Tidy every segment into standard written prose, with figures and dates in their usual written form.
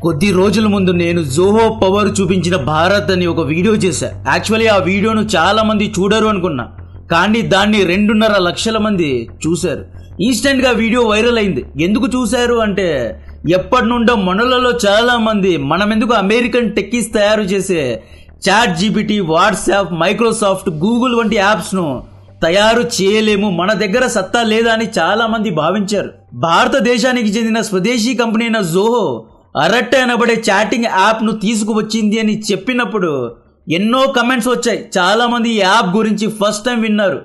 కొద్ది రోజుల ముందు నేను జోహో పవర్ చూపించిన భారత్ అని ఒక వీడియో చేశా. యాక్చువల్లీ ఆ వీడియోను చాలా మంది చూడరు అనుకున్నా, కానీ దాన్ని 2.5 లక్షల మంది చూశారు. ఇన్స్టెంట్ గా వీడియో వైరల్ అయింది. ఎందుకు చూశారు అంటే, ఎప్పటి నుండో మనలలో చాలా మంది మనమెందుకు అమెరికన్ టెక్కీస్ తయారు చేసే ChatGPT, WhatsApp, Microsoft, Google వంటి యాప్స్ ను తయారు చేయలేము, మన దగ్గర సత్తా లేదా అని చాలా మంది భావించారు. భారతదేశానికి చెందిన స్వదేశీ కంపెనీ అయిన జోహో అరట్టే అనబడే చాటింగ్ యాప్ ను తీసుకువచ్చింది అని చెప్పినప్పుడు ఎన్నో కమెంట్స్ వచ్చాయి. చాలా మంది ఈ యాప్ గురించి ఫస్ట్ టైం విన్నారు,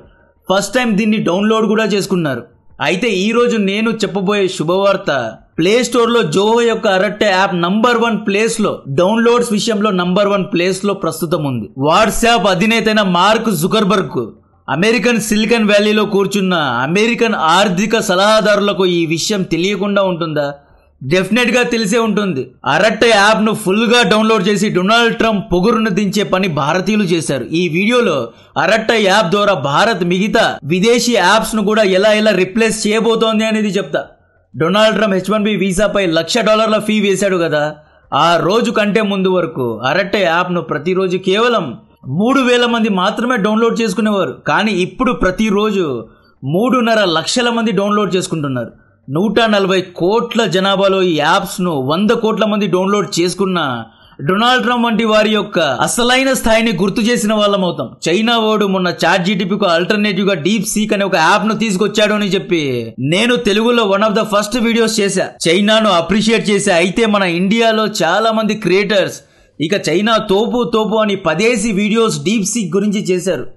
ఫస్ట్ టైం దీన్ని డౌన్లోడ్ కూడా చేసుకున్నారు. అయితే ఈ రోజు నేను చెప్పబోయే శుభవార్త, ప్లే స్టోర్ లో జోహో యొక్క అరట్టే యాప్ నంబర్ 1 ప్లేస్ లో, డౌన్లోడ్స్ విషయంలో నంబర్ 1 ప్లేస్ లో ప్రస్తుతం ఉంది. వాట్సాప్ అధినేత అయిన మార్క్ జుకర్బర్గ్ అమెరికన్ సిలికాన్ వ్యాలీలో కూర్చున్న అమెరికన్ ఆర్థిక సలహాదారులకు ఈ విషయం తెలియకుండా ఉంటుందా? డెఫినెట్ గా తెలిసే ఉంటుంది. అరట్టే యాప్ ను ఫుల్ గా డౌన్లోడ్ చేసి డొనాల్డ్ ట్రంప్ పొగురును దించే పని భారతీయులు చేశారు. ఈ వీడియోలో అరట్టే యాప్ ద్వారా భారత్ మిగతా విదేశీ యాప్స్ ను కూడా ఎలా రిప్లేస్ చేయబోతోంది అనేది చెప్తా. డొనాల్డ్ ట్రంప్ H1B వీసాపై $1,00,000 ఫీ వేశాడు కదా, ఆ రోజు కంటే ముందు వరకు అరట్టే యాప్ ను ప్రతిరోజు కేవలం 3,000 మంది మాత్రమే డౌన్లోడ్ చేసుకునేవారు. కానీ ఇప్పుడు ప్రతిరోజు 3.5 లక్షల మంది డౌన్లోడ్ చేసుకుంటున్నారు. 140 కోట్ల జనాభాలో ఈ యాప్స్ ను 100 కోట్ల మంది డౌన్లోడ్ చేసుకున్న డొనాల్డ్ ట్రంప్ వంటి వారి యొక్క అసలైన స్థాయిని గుర్తు చేసిన వాళ్ళం అవుతాం. చైనా వాడు మొన్న చాట్ జీటీపీకి ఆల్టర్నేటివ్ గా డీప్ సీక్ అనే ఒక యాప్ ను తీసుకొచ్చాడు అని చెప్పి నేను తెలుగులో one of the first videos చేశా, చైనాను అప్రిషియేట్ చేశా. అయితే మన ఇండియాలో చాలా మంది క్రియేటర్స్ ఇక చైనా తోపు అని పదేసి వీడియోస్ డీప్ సీక్ గురించి చేశారు.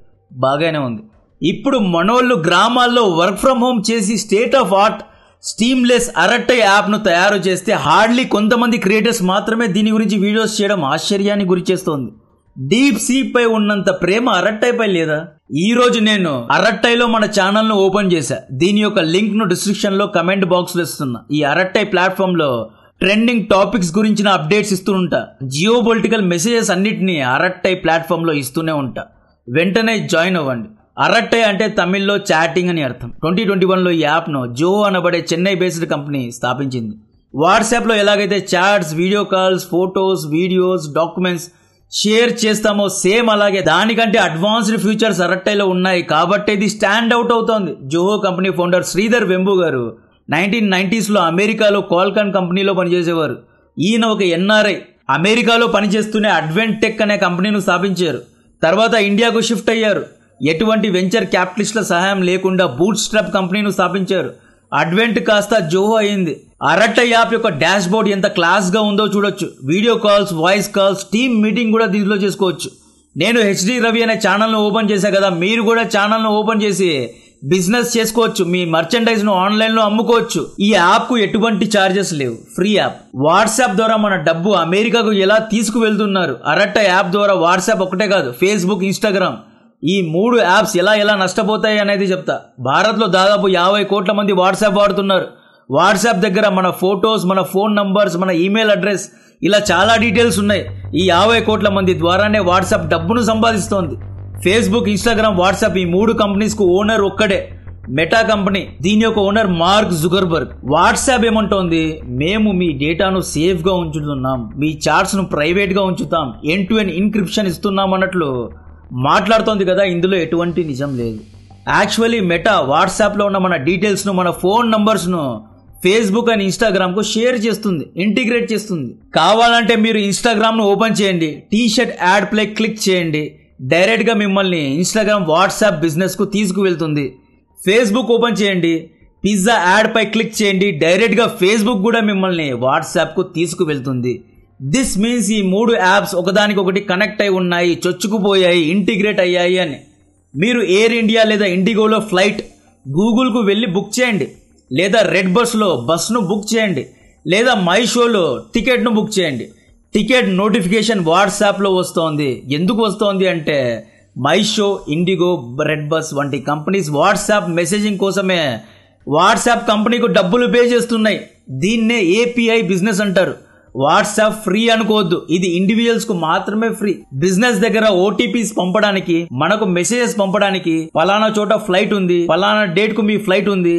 బాగానే ఉంది. ఇప్పుడు మనోళ్ళు గ్రామాల్లో వర్క్ ఫ్రం హోమ్ చేసి స్టేట్ ఆఫ్ ఆర్ట్ స్టీమ్లెస్ అరట్టే యాప్ ను తయారు చేస్తే హార్డ్లీ కొంతమంది క్రియేటర్స్ మాత్రమే దీని గురించి వీడియోస్ చేయడం ఆశ్చర్యాన్ని గురి చేస్తోంది. డీప్ సీక్ పై ఉన్నంత ప్రేమ అరట్టైపై లేదా? ఈ రోజు నేను అరట్టైలో మన ఛానల్ ను ఓపెన్ చేశా. దీని యొక్క లింక్ ను డిస్క్రిప్షన్ లో కమెంట్ బాక్స్ లో ఇస్తున్నా. ఈ అరట్టై ప్లాట్ఫామ్ లో ట్రెండింగ్ టాపిక్స్ గురించిన అప్డేట్స్ ఇస్తూ ఉంటా. జియో పొలిటికల్ మెసేజెస్ అన్నిటినీ అరట్టై ప్లాట్ఫామ్ లో ఇస్తూనే ఉంటా. వెంటనే జాయిన్ అవ్వండి. అరట్టే అంటే తమిళ్లో చాటింగ్ అని అర్థం. 2021లో ఈ యాప్ ను జోహో అనబడే చెన్నై బేస్డ్ కంపెనీ స్థాపించింది. వాట్సాప్ లో ఎలాగైతే chats, video calls, photos, videos, documents share చేస్తామో సేమ్ అలాగే దానికంటే అడ్వాన్స్డ్ ఫీచర్స్ అరట్టైలో ఉన్నాయి. కాబట్టి ఇది స్టాండ్ అవుట్ అవుతోంది. జోహో కంపెనీ ఫౌండర్ శ్రీధర్ వెంబు గారు 1990s లో అమెరికాలో క్వాల్కాన్ కంపెనీలో పనిచేసేవారు. ఈయన ఒక ఎన్ఆర్ఐ. అమెరికాలో పనిచేస్తూనే అడ్వెంట్ టెక్ అనే కంపెనీని స్థాపించారు. తర్వాత ఇండియాకు షిఫ్ట్ అయ్యారు. ఎటువంటి వెంచర్ క్యాపిటలిస్ట్ల సహాయం లేకుండా బూట్ స్ట్రాప్ కంపెనీను స్థాపించారు. అడ్వెంట్ కాస్త జోహో అయింది. అరట్టే యాప్ యొక్క డాష్ బోర్డ్ ఎంత క్లాస్ గా ఉందో చూడొచ్చు. Video calls, voice calls, team meeting కూడా దీంట్లో చేసుకోవచ్చు. నేను HD రవి అనే ఛానల్ ను ఓపెన్ చేశా కదా, మీరు కూడా ఛానల్ ను ఓపెన్ చేసి బిజినెస్ చేసుకోవచ్చు. మీ మర్చెండైజ్ ను ఆన్లైన్ లో అమ్ముకోవచ్చు. ఈ యాప్ కు ఎటువంటి చార్జెస్ లేవు, ఫ్రీ యాప్. వాట్సాప్ ద్వారా మన డబ్బు అమెరికాకు ఎలా తీసుకువెళ్తున్నారు? అరట్టే యాప్ ద్వారా వాట్సాప్ ఒకటే కాదు, ఫేస్బుక్, ఇన్స్టాగ్రామ్, ఈ 3 యాప్స్ ఎలా నష్టపోతాయి అనేది చెప్తా. భారత్ లో దాదాపు 50 కోట్ల మంది వాట్సాప్ వాడుతున్నారు. వాట్సాప్ దగ్గర మన ఫోటోస్, మన ఫోన్ నంబర్స్, మన ఈమెయిల్ అడ్రస్, ఇలా చాలా డీటెయిల్స్ ఉన్నాయి. ఈ 50 కోట్ల మంది ద్వారానే వాట్సాప్ డబ్బును సంపాదిస్తోంది. ఫేస్బుక్, ఇన్స్టాగ్రామ్, వాట్సాప్ ఈ 3 కంపెనీస్ కు ఓనర్ ఒక్కడే, మెటా కంపెనీ. దీని యొక్క ఓనర్ మార్క్ జుకర్బర్గ్. వాట్సాప్ ఏమంటోంది, మేము మీ డేటాను సేఫ్ గా ఉంచుతున్నాం, మీ చాట్స్ ను ప్రైవేట్ గా ఉంచుతాం, ఎండ్ టు ఎండ్ ఇన్క్రిప్షన్ ఇస్తున్నాం అన్నట్లు మాట్లాడుతోంది కదా. ఇందులో ఎటువంటి నిజం లేదు. యాక్చువల్లీ మెటా వాట్సాప్ లో ఉన్న మన డీటెయిల్స్ ను, మన ఫోన్ నంబర్స్ ను ఫేస్బుక్ అండ్ ఇన్స్టాగ్రామ్ కు షేర్ చేస్తుంది, ఇంటిగ్రేట్ చేస్తుంది. కావాలంటే మీరు ఇన్స్టాగ్రామ్ ను ఓపెన్ చేయండి, టీ-షర్ట్ యాడ్ ప్లే క్లిక్ చేయండి, డైరెక్ట్ గా మిమ్మల్ని ఇన్స్టాగ్రామ్ వాట్సాప్ బిజినెస్ కు తీసుకువెళ్తుంది. ఫేస్బుక్ ఓపెన్ చేయండి, పిజ్జా యాడ్ పై క్లిక్ చేయండి, డైరెక్ట్ గా ఫేస్బుక్ కూడా మిమ్మల్ని వాట్సాప్ కు తీసుకువెళ్తుంది. దిస్ మీన్స్ ఈ 3 యాప్స్ ఒకదానికొకటి కనెక్ట్ అయి ఉన్నాయి, చొచ్చుకుపోయాయి, ఇంటిగ్రేట్ అయ్యాయి అని. మీరు ఎయిర్ ఇండియా లేదా ఇండిగోలో ఫ్లైట్ గూగుల్ కు వెళ్ళి బుక్ చేయండి, లేదా రెడ్ బస్ లో బస్ను బుక్ చేయండి, లేదా మై షోలో టికెట్ ను బుక్ చేయండి. టికెట్ నోటిఫికేషన్ వాట్సాప్ లో వస్తోంది. ఎందుకు వస్తోంది అంటే, my show, IndiGo, red bus వంటి కంపెనీస్ వాట్సాప్ మెసేజింగ్ కోసమే వాట్సాప్ కంపెనీకు డబ్బులు పే చేస్తున్నాయి. దీన్నే API బిజినెస్ అంటారు. వాట్సాప్ ఫ్రీ అనుకోవద్దు, ఇది ఇండివిజువల్స్ కు మాత్రమే ఫ్రీ. బిజినెస్ దగ్గర ఓటీపీస్ పంపడానికి, మనకు మెసేజెస్ పంపడానికి, పలానా చోట ఫ్లైట్ ఉంది, పలానా డేట్ కు మీ ఫ్లైట్ ఉంది,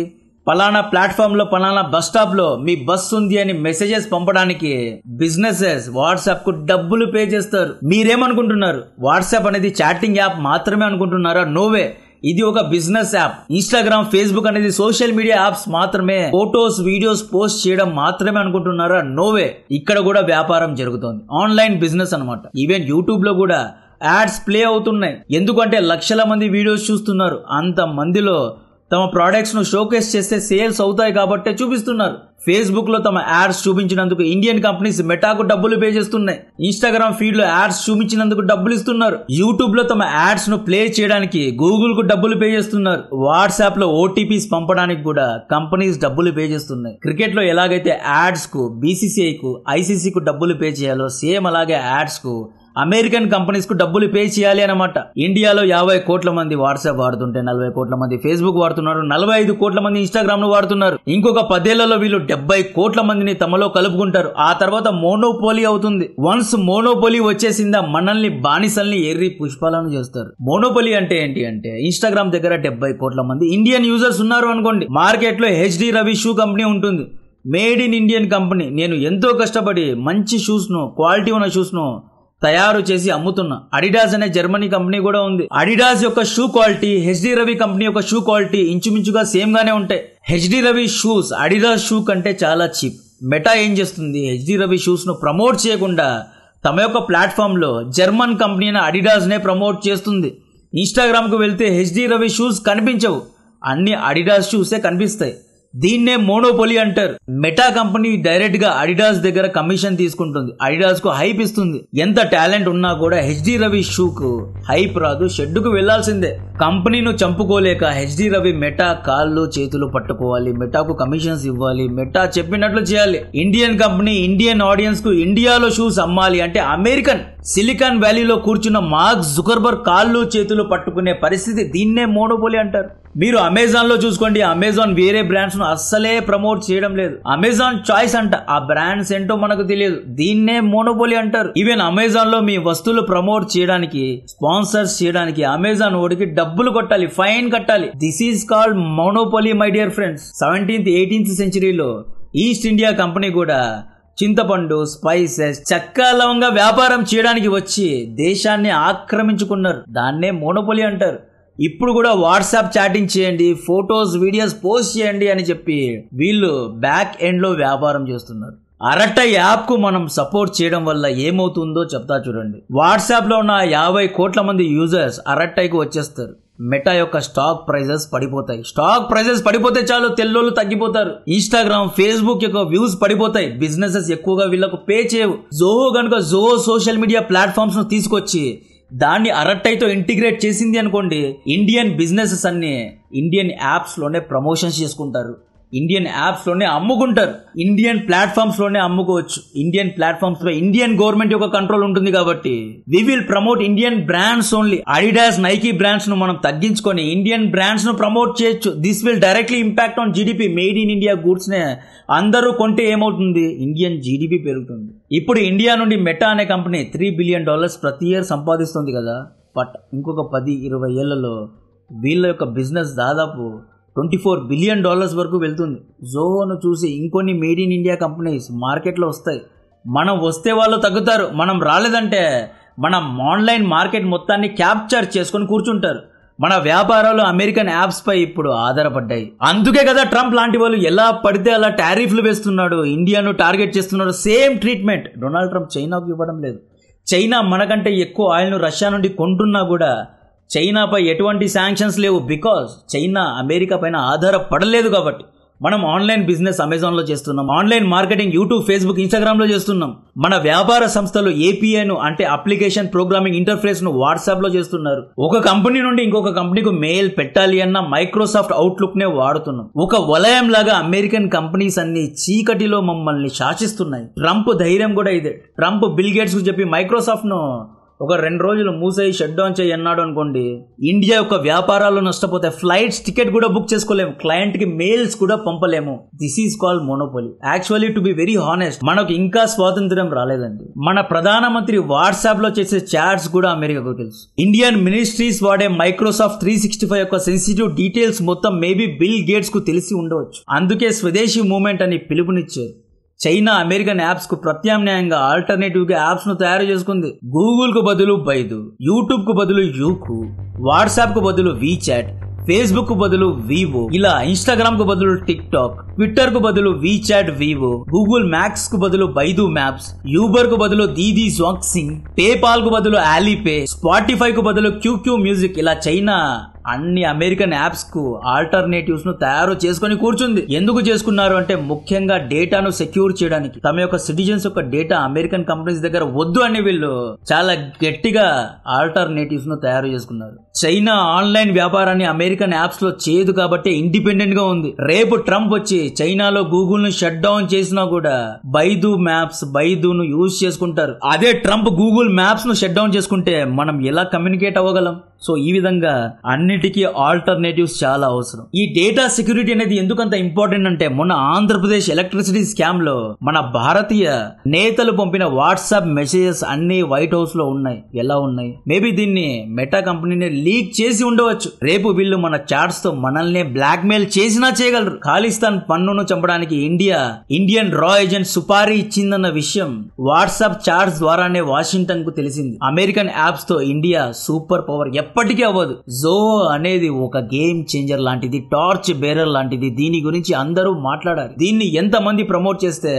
పలానా ప్లాట్ఫామ్ లో పలానా బస్ స్టాప్ లో మీ బస్ ఉంది అని మెసేజెస్ పంపడానికి బిజినెసెస్ వాట్సాప్ కు డబ్బులు పే చేస్తారు. మీరేమనుకుంటున్నారు? వాట్సాప్ అనేది చాటింగ్ యాప్ మాత్రమే అనుకుంటున్నారా? నోవే, ఇది ఒక బిజినెస్ యాప్. ఇన్స్టాగ్రామ్, ఫేస్బుక్ అనేది సోషల్ మీడియా యాప్స్ మాత్రమే. ఫోటోస్, వీడియోస్ పోస్ట్ చేయడం మాత్రమే అనుకుంటున్నారా? నోవే, ఇక్కడ కూడా వ్యాపారం జరుగుతోంది. ఆన్లైన్ బిజినెస్ అన్నమాట. ఈవెన్ యూట్యూబ్ లో కూడా యాడ్స్ ప్లే అవుతున్నాయి. ఎందుకంటే లక్షల మంది వీడియోస్ చూస్తున్నారు. అంత మందిలో తమ ప్రొడక్ట్స్ ను షోకేస్ చేస్తే సేల్స్ అవుతాయి కాబట్టి చూపిస్తున్నారు. ఫేస్బుక్ లో తమ యాడ్స్ చూపించినందుకు ఇండియన్ కంపెనీస్ మెటాకు డబ్బులు పే చేస్తున్నాయి. ఇన్స్టాగ్రామ్ ఫీడ్ లో యాడ్స్ చూపించినందుకు డబ్బులు ఇస్తున్నారు. యూట్యూబ్ లో తమ యాడ్స్ ను ప్లే చేయడానికి గూగుల్ కు డబ్బులు పే చేస్తున్నారు. వాట్సాప్ లో ఓటీపీస్ పంపడానికి కూడా కంపెనీస్ డబ్బులు పే చేస్తున్నాయి. క్రికెట్ లో ఎలాగైతే యాడ్స్ కు బీసీసీఐ కు ఐసీసీ కు డబ్బులు పే చేయాలో సేమ్ అలాగే యాడ్స్ కు అమెరికన్ కంపెనీస్ కు డబ్బులు పే చేయాలి అన్నమాట. ఇండియాలో 50 కోట్ల మంది వాట్సాప్ వాడుతుంటే 40 కోట్ల మంది ఫేస్బుక్ వాడుతున్నారు. 45 కోట్ల మంది ఇన్స్టాగ్రామ్ ను వాడుతున్నారు. ఇంకొక 10 ఏళ్లలో వీళ్ళు 70 కోట్ల మందిని తమలో కలుపుకుంటారు. ఆ తర్వాత మోనోపోలీ అవుతుంది. వన్స్ మోనోపోలీ వచ్చేసిందా మనల్ని బానిసల్ని ఎర్రి పుష్పాలను చేస్తారు. మోనోపోలీ అంటే ఏంటి అంటే ఇన్స్టాగ్రామ్ దగ్గర 70 కోట్ల మంది ఇండియన్ యూజర్స్ ఉన్నారు అనుకోండి. మార్కెట్ లో హెచ్డి రవి షూ కంపెనీ ఉంటుంది. Made in Indian company. నేను ఎంతో కష్టపడి మంచి షూస్ ను, క్వాలిటీ ఉన్న షూస్ ను తయారు చేసి అమ్ముతున్నా. అడిడాస్ అనే జర్మనీ కంపెనీ కూడా ఉంది. అడిడాస్ యొక్క shoe quality, HD Ravi company యొక్క షూ క్వాలిటీ ఇంచుమించుగా సేమ్ గానే ఉంటాయి. HD Ravi shoes Adidas shoe కంటే చాలా చీప్. మెటా ఏం చేస్తుంది? హెచ్డి రవి షూస్ ను ప్రమోట్ చేయకుండా తమ యొక్క ప్లాట్ఫామ్ లో జర్మన్ కంపెనీ అయిన అడిడాస్ నే ప్రమోట్ చేస్తుంది. ఇన్స్టాగ్రామ్ కు వెళ్తే హెచ్డి రవి షూస్ కనిపించవు, అన్ని అడిడాస్ షూసే కనిపిస్తాయి. దీన్నే మోనోపోలీ అంటారు. మెటా కంపెనీ డైరెక్ట్ గా అడిడాస్ దగ్గర కమిషన్ తీసుకుంటుంది. అడిడాస్ కు హైప్ ఇస్తుంది. ఎంత టాలెంట్ ఉన్నా కూడా హెచ్డి రవి షూకు హైప్ రాదు, షెడ్డుకు వెళ్లాల్సిందే. కంపెనీను చంపుకోలేక హెచ్డి రవి మెటా కాళ్ళు చేతులు పట్టుకోవాలి, మెటాకు కమిషన్స్ ఇవ్వాలి, మెటా చెప్పినట్లు చేయాలి. ఇండియన్ కంపెనీ ఇండియన్ ఆడియన్స్ కు ఇండియాలో షూస్ అమ్మాలి అంటే అమెరికన్ సిలికాన్ వ్యాలీలో కూర్చున్న మార్క్ జుకర్బర్గ్ కాళ్ళు చేతులు పట్టుకునే పరిస్థితి. దీన్నే మోనోపోలీ అంటారు. మీరు అమెజాన్ లో చూసుకోండి. అమెజాన్ వేరే బ్రాండ్స్ ను అస్సలే ప్రమోట్ చేయడం లేదు. అమెజాన్ చాయిస్ అంట. ఆ బ్రాండ్స్ ఏంటో మనకు తెలియదు. దీన్నే మోనోపోలీ అంటారు. ఈవెన్ అమెజాన్ లో మీ వస్తువులు ప్రమోట్ చేయడానికి, స్పాన్సర్స్ చేయడానికి అమెజాన్ ఓడికి డబ్బులు కొట్టాలి, ఫైన్ కట్టాలి. This is called monopoly my dear friends. 17th 18th సెంచరీలో ఈస్ట్ ఇండియా కంపెనీ కూడా చింతపండు, స్పైసెస్, చెక్క, లవంగా వ్యాపారం చేయడానికి వచ్చి దేశాన్ని ఆక్రమించుకున్నారు. దాన్నే మోనోపోలీ అంటారు. ఇప్పుడు కూడా వాట్సాప్ చాటింగ్ చేయండి, ఫోటోస్, వీడియోస్ పోస్ట్ చేయండి అని చెప్పి వీళ్ళు బ్యాక్ ఎండ్ లో వ్యాపారం చేస్తున్నారు. అరట్టై యాప్ కు మనం సపోర్ట్ చేయడం వల్ల ఏమవుతుందో చెప్తా చూడండి. వాట్సాప్ లో ఉన్న 50 కోట్ల మంది యూజర్స్ అరట్టైకు వచ్చేస్తారు. మెటా యొక్క స్టాక్ ప్రైజెస్ పడిపోతాయి. స్టాక్ ప్రైజెస్ పడిపోతే చాలు తెల్లోళ్ళు తగ్గిపోతారు. ఇన్స్టాగ్రామ్, ఫేస్బుక్ యొక్క వ్యూస్ పడిపోతాయి. బిజినెసెస్ ఎక్కువగా వీళ్ళకు పే చేయవు. జోహో కనుక జోహో సోషల్ మీడియా ప్లాట్ఫామ్స్ ను తీసుకొచ్చి దాన్ని అరట్టైతో ఇంటిగ్రేట్ చేసింది అనుకోండి, ఇండియన్ బిజినెసెస్ అన్ని ఇండియన్ యాప్స్ లోనే ప్రమోషన్స్ చేసుకుంటారు, ఇండియన్ యాప్స్ లోనే అమ్ముకుంటారు, ఇండియన్ ప్లాట్ఫామ్స్ లోనే అమ్ముకోవచ్చు. ఇండియన్ ప్లాట్ఫామ్స్ పై ఇండియన్ గవర్నమెంట్ యొక్క కంట్రోల్ ఉంటుంది కాబట్టి we will promote Indian brands only. Adidas, Nike brands ను మనం తగ్గించుకొని ఇండియన్ బ్రాండ్స్ ను ప్రమోట్ చేయొచ్చు. This will directly impact on GDP. Made in India goods నే అందరూ కొంటే ఏమవుతుంది? ఇండియన్ జీడిపి పెరుగుతుంది. ఇప్పుడు ఇండియా నుండి మెటా అనే కంపెనీ $3 బిలియన్ ప్రతి ఇయర్ సంపాదిస్తుంది కదా. బట్ ఇంకొక 10-20 ఏళ్లలో వీళ్ళ యొక్క బిజినెస్ దాదాపు $24 బిలియన్ వరకు వెళ్తుంది. జోహోను చూసి ఇంకొన్ని మేడ్ ఇన్ ఇండియా కంపెనీస్ మార్కెట్లో వస్తాయి. మనం వస్తే వాళ్ళు తగ్గుతారు, మనం రాలేదంటే మనం ఆన్లైన్ మార్కెట్ మొత్తాన్ని క్యాప్చర్ చేసుకొని కూర్చుంటారు. మన వ్యాపారాలు అమెరికన్ యాప్స్ పై ఇప్పుడు ఆధారపడ్డాయి. అందుకే కదా ట్రంప్ లాంటి వాళ్ళు ఎలా పడితే అలా టారిఫ్లు వేస్తున్నాడు, ఇండియాను టార్గెట్ చేస్తున్నాడు. సేమ్ ట్రీట్మెంట్ డొనాల్డ్ ట్రంప్ చైనాకు ఇవ్వడం లేదు. చైనా మనకంటే ఎక్కువ ఆయిల్ను రష్యా నుండి కొంటున్నా కూడా చైనాపై ఎటువంటి శాంక్షన్స్ లేవు. బికాజ్ చైనా అమెరికా పైన ఆధారపడలేదు కాబట్టి. మనం ఆన్లైన్ బిజినెస్ అమెజాన్ లో చేస్తున్నాం, online marketing YouTube, Facebook, Instagram లో చేస్తున్నాం. మన వ్యాపార సంస్థలు ఏపీఐను అంటే అప్లికేషన్ ప్రోగ్రామింగ్ ఇంటర్ఫేస్ ను వాట్సాప్ లో చేస్తున్నారు. ఒక కంపెనీ నుండి ఇంకొక కంపెనీకి మెయిల్ పెట్టాలి అన్న మైక్రోసాఫ్ట్ అవుట్లుక్ నే వాడుతున్నాం. ఒక వలయం లాగా అమెరికన్ కంపెనీస్ అన్ని చీకటిలో మమ్మల్ని శాసిస్తున్నాయి. ట్రంప్ ధైర్యం కూడా ఇదే. ట్రంప్ బిల్ గేట్స్ కు చెప్పి మైక్రోసాఫ్ట్ ను ఒక 2 రోజులు మూసేయి షట్ డౌన్ చేయి అన్నాడు అనుకోండి, ఇండియా యొక్క వ్యాపారాలు నష్టపోతాయి. ఫ్లైట్స్ టికెట్ కూడా బుక్ చేసుకోలేము, క్లయింట్ కి మెయిల్స్ కూడా పంపలేము. This is called monopoly. Actually to be very honest, మనకు ఇంకా స్వాతంత్ర్యం రాలేదండి. మన ప్రధానమంత్రి వాట్సాప్ లో చేసే చాట్స్ కూడా అమెరికాకు తెలుసు. ఇండియన్ మినిస్ట్రీస్ వాడే మైక్రోసాఫ్ట్ 365 యొక్క సెన్సిటివ్ డీటెయిల్స్ మొత్తం మేబీ బిల్ గేట్స్ కు తెలిసి ఉండవచ్చు. అందుకే స్వదేశీ మూవ్మెంట్ అని పిలుపునిచ్చారు. చైనా అమెరికన్ యాప్స్ కు ప్రత్యామ్నాయంగా ఆల్టర్నేటివ్ గా యాప్స్ ను తయారు చేసుకుంది. గూగుల్ కు బదులు బైదు, యూట్యూబ్ కు బదులు యూకు, వాట్సాప్ కు బదులు వీచాట్, ఫేస్బుక్ కు బదులు వివో, ఇలా ఇన్స్టాగ్రామ్ కు బదులు టిక్ టాక్, ట్విట్టర్ కు బదులు వీచాట్ వివో, గూగుల్ మ్యాప్స్ కు బదులు బైదు మ్యాప్స్, యూబర్ కు బదులు దీదీ జాక్సింగ్, పేపాల్ కు బదులు ఆలీపే, స్పాటిఫై కు బదులు క్యూక్యూ మ్యూజిక్. ఇలా చైనా అన్ని అమెరికన్ యాప్స్ కు ఆల్టర్నేటివ్స్ ను తయారు చేసుకుని కూర్చుంది. ఎందుకు చేసుకున్నారు అంటే ముఖ్యంగా డేటాను సెక్యూర్ చేయడానికి. తమ యొక్క సిటిజన్స్ యొక్క డేటా అమెరికన్ కంపెనీస్ దగ్గర వద్దు అని వీళ్ళు చాలా గట్టిగా ఆల్టర్నేటివ్స్ ను తయారు చేసుకున్నారు. చైనా ఆన్లైన్ వ్యాపారాన్ని అమెరికన్ యాప్స్ లో చేయదు కాబట్టి ఇండిపెండెంట్ గా ఉంది. రేపు ట్రంప్ వచ్చి చైనాలో గూగుల్ ను షట్ డౌన్ చేసినా కూడా బైదు మ్యాప్స్, బైదును యూజ్ చేసుకుంటారు. అదే ట్రంప్ గూగుల్ మ్యాప్స్ ను షట్ డౌన్ చేసుకుంటే మనం ఎలా కమ్యూనికేట్ అవ్వగలం? సో ఈ విధంగా అన్నిటికీ ఆల్టర్నేటివ్స్ చాలా అవసరం. ఈ డేటా సెక్యూరిటీ అనేది ఎందుకంత ఇంపార్టెంట్ అంటే మొన్న ఆంధ్రప్రదేశ్ ఎలక్ట్రిసిటీ స్కామ్ లో మన భారతీయ నేతలు పంపిన వాట్సాప్ మెసేజెస్ అన్ని వైట్ హౌస్ లో ఉన్నాయి. ఎలా ఉన్నాయి? మేబీ దీన్ని మెటా కంపెనీని లీక్ చేసి ఉండవచ్చు. రేపు వీళ్ళు మన చాట్స్ తో మనల్ని బ్లాక్ మెయిల్ చేసినా చేయగలరు. ఖాళిస్తాన్ పన్నును చంపడానికి ఇండియన్ రా ఏజెంట్ సుపారీ ఇచ్చిందన్న విషయం వాట్సాప్ చాట్స్ ద్వారానే వాషింగ్టన్ కు తెలిసింది. అమెరికన్ యాప్స్ తో ఇండియా సూపర్ పవర్ ఎప్పటికీ అవ్వదు. జోహో అనేది ఒక గేమ్ చేంజర్ లాంటిది, టార్చ్ బేరర్ లాంటిది. దీని గురించి అందరూ మాట్లాడాలి. దీన్ని ఎంతమంది ప్రమోట్ చేస్తే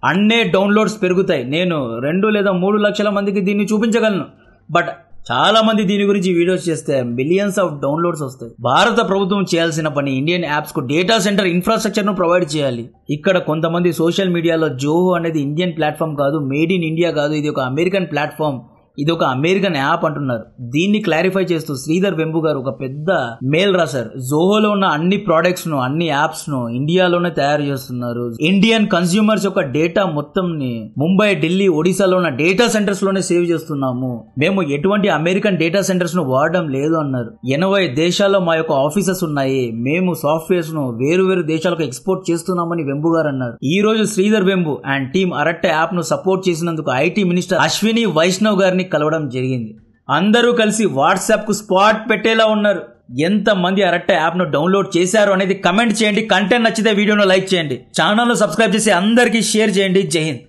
అన్నే డౌన్లోడ్స్ పెరుగుతాయి. నేను 2 లేదా 3 లక్షల మందికి దీన్ని చూపించగలను. బట్ చాలా మంది దీని గురించి వీడియోస్ చేస్తే మిలియన్స్ ఆఫ్ డౌన్లోడ్స్ వస్తాయి. భారత ప్రభుత్వం చేయాల్సిన పని ఇండియన్ యాప్స్ కు డేటా సెంటర్ ఇన్ఫ్రాస్ట్రక్చర్ ను ప్రొవైడ్ చేయాలి. ఇక్కడ కొంతమంది సోషల్ మీడియాలో జోహో అనేది ఇండియన్ ప్లాట్ఫామ్ కాదు, మేడ్ ఇన్ ఇండియా కాదు, ఇది ఒక అమెరికన్ ప్లాట్ఫామ్, ఇది ఒక అమెరికన్ యాప్ అంటున్నారు. దీన్ని క్లారిఫై చేస్తూ శ్రీధర్ వెంబు గారు ఒక పెద్ద మెయిల్ రాశారు. జోహోలో ఉన్న అన్ని ప్రోడక్ట్స్ ను, అన్ని యాప్స్ ను ఇండియాలోనే తయారు చేస్తున్నారు. ఇండియన్ కన్స్యూమర్స్ యొక్క డేటా మొత్తం ని ముంబై, ఢిల్లీ, ఒడిశాలో ఉన్న డేటా సెంటర్స్ లోనే సేవ్ చేస్తున్నాము. మేము ఎటువంటి అమెరికన్ డేటా సెంటర్స్ ను వాడడం లేదు అన్నారు. 80 దేశాల్లో మా యొక్క ఆఫీసెస్ ఉన్నాయి. మేము సాఫ్ట్వేర్స్ ను వేరు వేరు దేశాలకు ఎక్స్పోర్ట్ చేస్తున్నామని వెంబు గారు అన్నారు. ఈ రోజు Sridhar Vembu and team Arattai app ను సపోర్ట్ చేసినందుకు ఐటీ మినిస్టర్ అశ్విని వైష్ణవ్ గారిని కలవడం జరిగింది. అందరూ కలిసి వాట్సాప్ కు స్పాట్ పెట్టేలా ఉన్నారు. ఎంత మంది అరట్ట యాప్ ను డౌన్లోడ్ చేశారు అనేది కమెంట్ చేయండి. కంటెంట్ నచ్చితే వీడియోను లైక్ చేయండి. ఛానల్ ను సబ్స్క్రైబ్ చేసి అందరికీ షేర్ చేయండి. జై హింద్.